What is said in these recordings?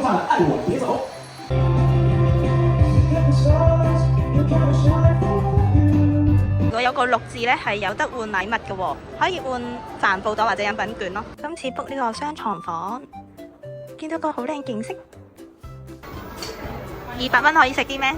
唱的《爱我别走》。如果有個6字咧，係有得換禮物嘅喎，可以換帆布袋或者飲品券咯。今次 book 呢個雙床房，見到個好靚景色，200蚊可以食啲咩？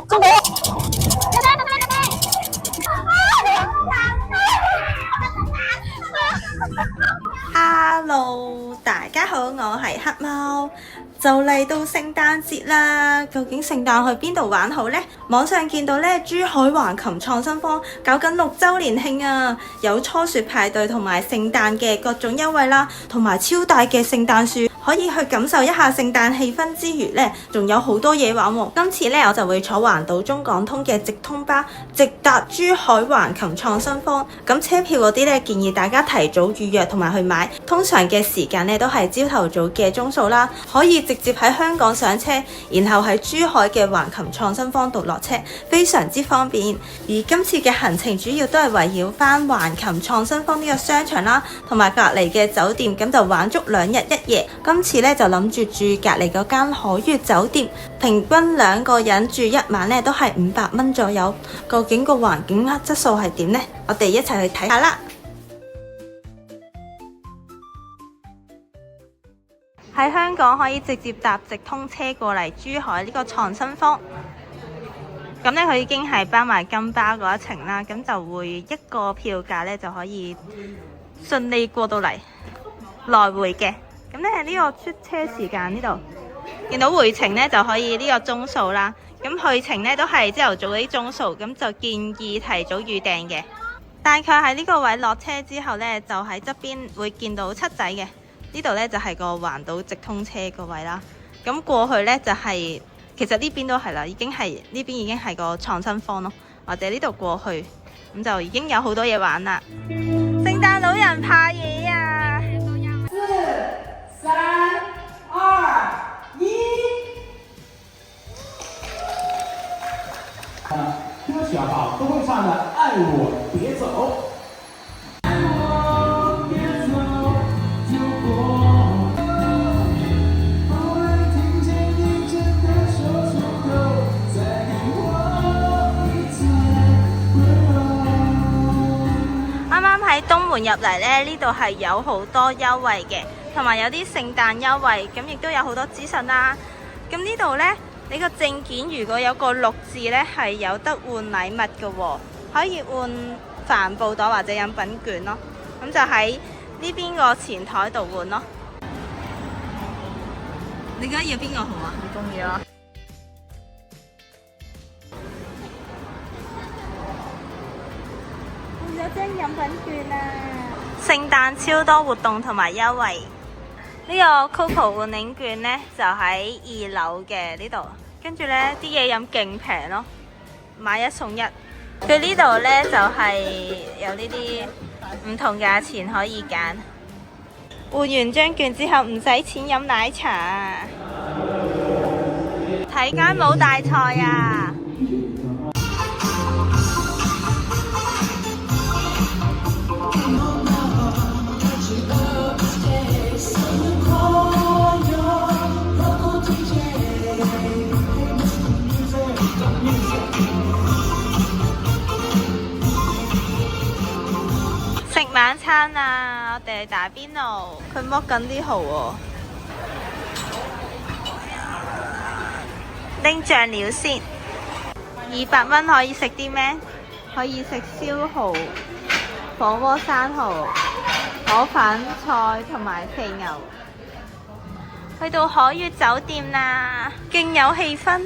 中到！Hello， 大家好，我係黑貓。就嚟到聖誕節啦，究竟聖誕去邊度玩好呢？網上見到咧，珠海橫琴創新坊搞緊6週年慶啊，有初雪派對同埋聖誕嘅各種優惠啦，同埋超大嘅聖誕樹，可以去感受一下聖誕氣氛之餘咧，仲有好多嘢玩喎。今次咧，我就會坐環島中港通嘅直通巴，直達珠海橫琴創新坊。咁車票嗰啲咧，建議大家提早預約同埋去買。通常嘅時間咧都係朝頭早嘅鐘數啦，可以直接喺香港上車，然後喺珠海嘅橫琴創新坊度落車，非常之方便。而今次嘅行程主要都係圍繞翻橫琴創新坊呢個商場啦，同埋隔離嘅酒店，咁就玩足2日1夜。今次咧就諗住住隔離嗰間海悅酒店，平均2個人住1晚咧都係500蚊左右。究竟個環境質素係點呢？我哋一齊去睇下啦！喺香港可以直接搭直通車過嚟珠海呢個創新坊，咁咧佢已經係包埋金包嗰一程啦，咁就會一個票價咧就可以順利過到嚟來回嘅。咁咧呢個出車時間呢度見到回程咧就可以呢個鐘數啦，咁去程咧都係朝頭早嗰啲鐘數，咁就建議提早預訂嘅。大概喺呢個位落車之後咧，就喺側邊會見到七仔嘅。呢度咧就係個環島直通車個位啦，咁過去咧就係其實呢邊都係啦，呢邊已經係個創新坊咯，或者呢度過去咁就已經有好多嘢玩啦。聖誕老人派嘢啊！4、3、2、1。歌选好都会唱的《爱我别走》。喺東門入嚟咧，呢度係有好多優惠嘅，同埋有啲聖誕優惠，咁亦都有好多資訊啦。咁呢度呢，你個證件如果有個6字呢，係有得換禮物嘅喎，可以換帆布袋或者飲品券咯。咁就喺呢邊個前台度換咯。你覺得要邊個好啊？唔中意啊！有張飲品券啊！聖誕超多活動同埋優惠，呢個 Coco 換領券呢，就喺2樓嘅呢度，跟住呢啲嘢飲勁平咯，買1送1。佢呢度呢，就係有呢啲唔同價錢可以揀。換完張券之後唔使錢飲奶茶，睇間舞大賽啊！食晚餐啊！我哋打邊爐，佢剝緊啲蠔喎。拎醬料先，200蚊可以食啲咩？可以食燒蠔、火鍋生蠔、河粉菜同埋肥牛。去到海悅酒店啦，勁有氣氛。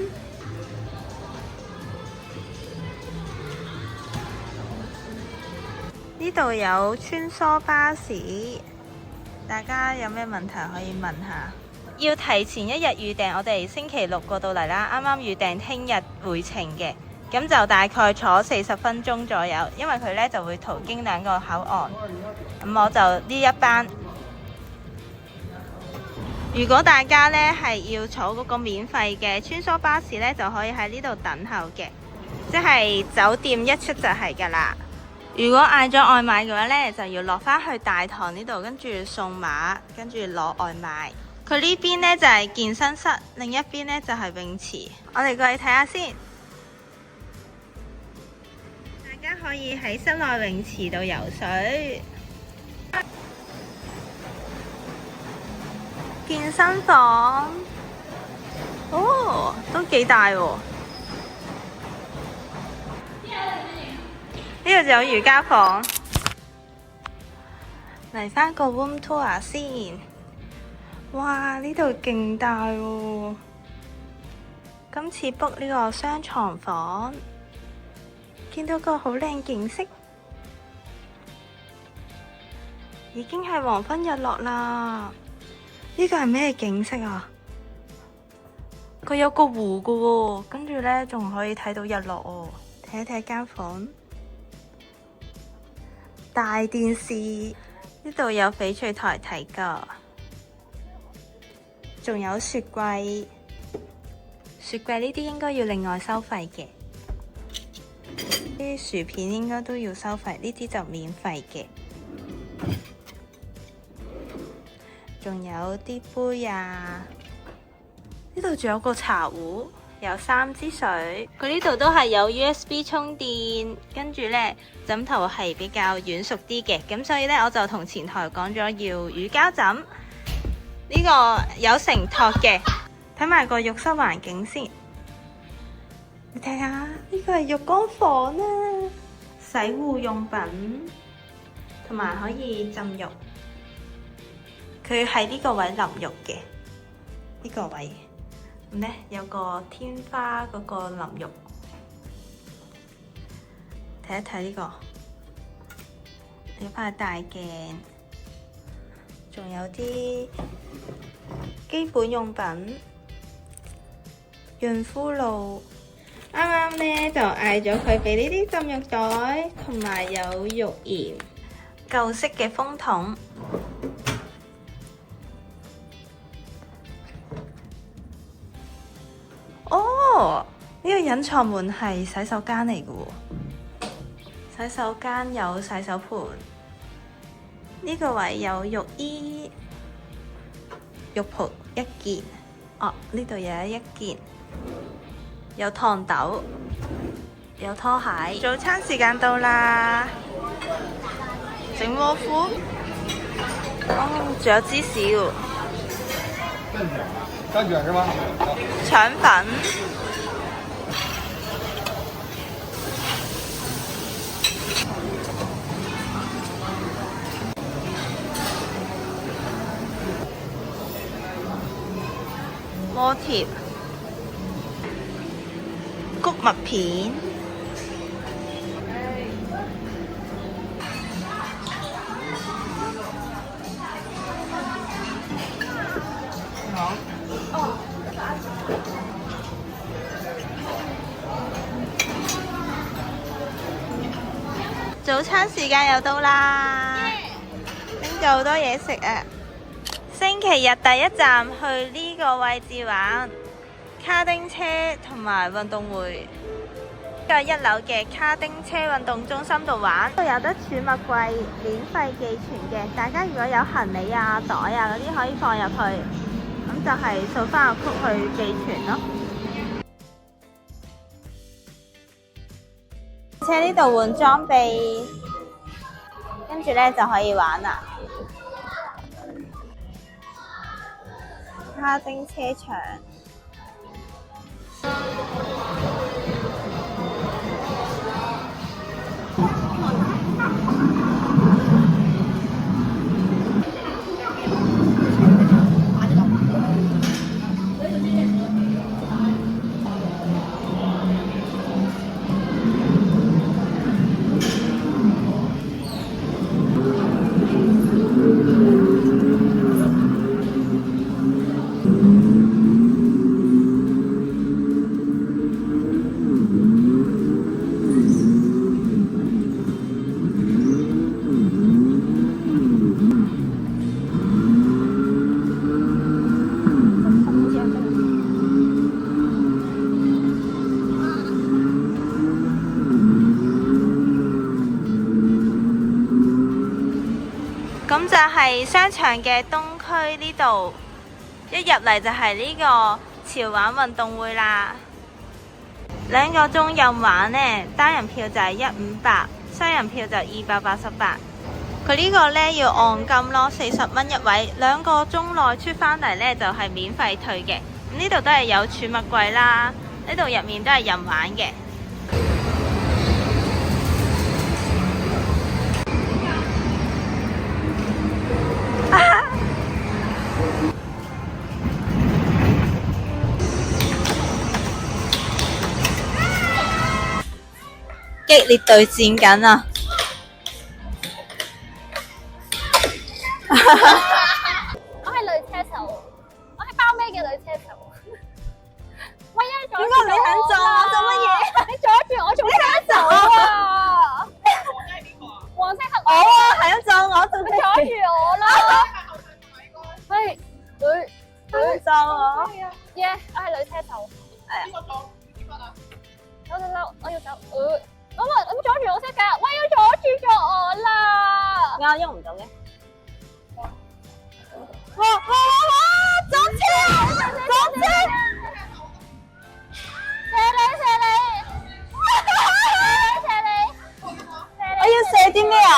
呢度有穿梭巴士，大家有咩問題可以問下。要提前1日預訂，我哋星期6過到嚟啦，啱啱預訂聽日回程嘅，咁就大概坐40分鐘左右，因為佢呢就會途經2個口岸。咁我就呢一班。如果大家呢係要坐嗰個免費嘅穿梭巴士呢，就可以喺呢度等候嘅，即係酒店一出就係㗎啦。如果嗌咗外賣嘅話呢，就要落返去大堂呢度，跟住送碼，跟住攞外賣。佢呢邊呢就係健身室，另一邊呢就係泳池。我哋過去睇下先。大家可以喺室內泳池度游水。健身房，哦，都幾大喎。呢度就有瑜伽房。嚟返個 room tour 先。哇！呢度勁大喎。今次 book 呢個雙床房，見到個好靚景色，已經係黃昏日落啦。呢個係咩景色啊？佢有個湖㗎喎，跟住呢仲可以睇到日落喎。睇一睇間房，大電視，呢度有翡翠台睇㗎，仲有雪櫃。雪櫃呢啲應該要另外收費嘅，啲薯片應該都要收費，呢啲就免費嘅。仲有啲杯啊，呢度仲有個茶壺，有3支水。佢呢度都係有 USB 充電，跟住呢枕頭係比較軟熟啲嘅，咁所以呢，我就同前台講咗要乳膠枕。呢個有承托嘅，睇埋個浴室環境先。你睇下，呢個係浴缸房啊，洗護用品，同埋可以浸浴。佢喺呢個位淋浴嘅，呢個位咁呢有個天花嗰個淋浴，睇一睇呢個，有塊大鏡，仲有啲基本用品，潤膚露。啱啱呢就嗌咗佢俾呢啲浸浴袋，同埋有浴鹽，舊式嘅風筒。哦，呢個隱藏門係洗手間嚟嘅喎，洗手間有洗手盆，呢個位有浴衣、浴袍1件，哦，呢度又有1件，有熨斗，有拖鞋。早餐時間到啦，整窩夫，哦，仲有芝士喎。蛋卷是吧？腸粉，鍋貼，穀物片，早餐時間又到啦，拎咗好多嘢食啊！星期日第一站去呢個位置玩卡丁車同埋運動會，喺1樓嘅卡丁車運動中心度玩，都有得儲物櫃免費寄存嘅。大家如果有行李啊、袋啊嗰啲可以放入去，咁就係掃翻個曲去寄存咯。車呢度換裝備，跟住呢就可以玩啦。卡丁車場。咁就係商場嘅東區呢度，一入嚟就係呢個潮玩運動會啦。2個鐘任玩呢，單人票就係158，雙人票就288。佢呢個呢要按金咯，40蚊一位，2個鐘內出返嚟呢就係免費退嘅。咁呢度都係有儲物櫃啦，呢度入面都係任玩嘅。激烈對戰緊啊！我係女車手，我係包尾嘅女車手。喂啊！阻住你想撞我做乜嘢？你阻住我做車手啊！黃色黑我啊，係咁撞我做你咩？阻住我啦！係女撞我。耶！我係女車手。我要走。咁阻住我識㗎，喂！要阻住咗我啦！我喐唔到嘅。哇！撞車！我要射啲咩啊？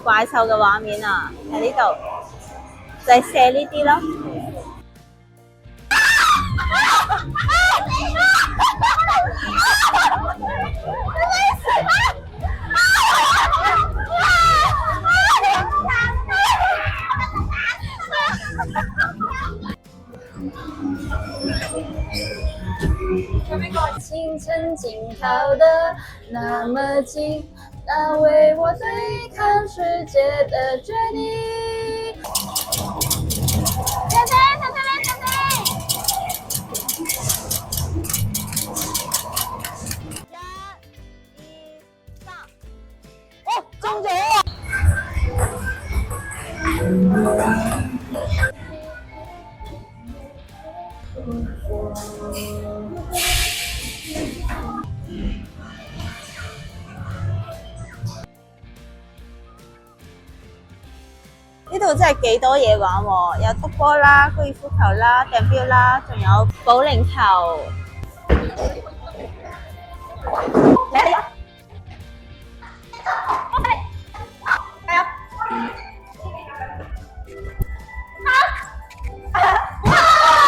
怪獸嘅畫面啊，喺呢度，就係射呢啲咯。青春紧靠的那么近，那为我对抗世界的决定。小哦，中咗啊！呢度真係幾多嘢玩喎，有篤波啦、高爾夫球啦、掟標啦，仲有保齡球。嚟啊！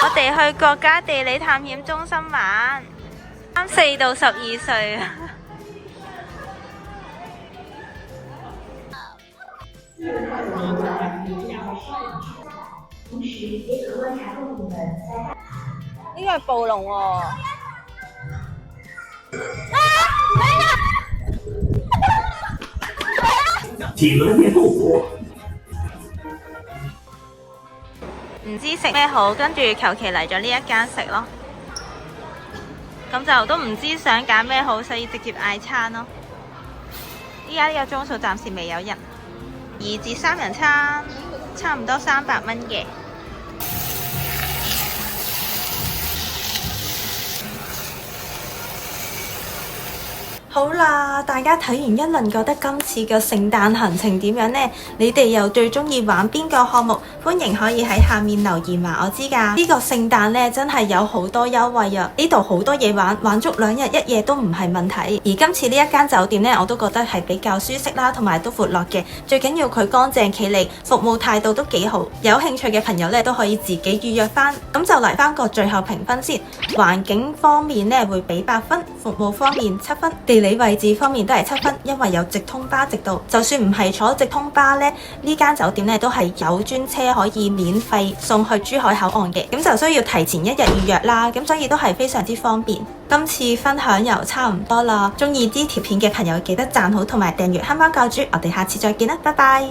我哋去國家地理探險中心玩，4到12歲啊！呢個係暴龍喎。企鵝椰豆腐。唔知食咩好，跟住求其嚟咗呢一間食咯。咁就都唔知想揀咩好，所以直接嗌餐咯。依家呢個鐘數暫時未有人，2至3人餐，差唔多300蚊嘅。好啦，大家睇完一輪，覺得今次嘅聖誕行程點樣呢？你哋又最中意玩邊個項目？歡迎可以喺下面留言話我知㗎。呢個聖誕呢，真係有好多優惠啊！呢度好多嘢玩，玩足2日1夜都唔係問題。而今次呢一間酒店呢，我都覺得係比較舒適啦，同埋都闊落嘅。最緊要佢乾淨企理，服務態度都幾好。有興趣嘅朋友呢，都可以自己預約翻。咁就嚟翻個最後評分先。環境方面呢，會俾8分，服務方面7分，地理位置方面都係7分，因為有直通巴直到。就算唔係坐直通巴呢，呢間酒店呢都係有專車可以免費送去珠海口岸嘅，咁就需要提前1日預約啦，咁所以都係非常之方便。今次分享又差唔多啦，中意呢條片嘅朋友記得讚好同埋訂閱慳番教主，我哋下次再見啦，拜拜。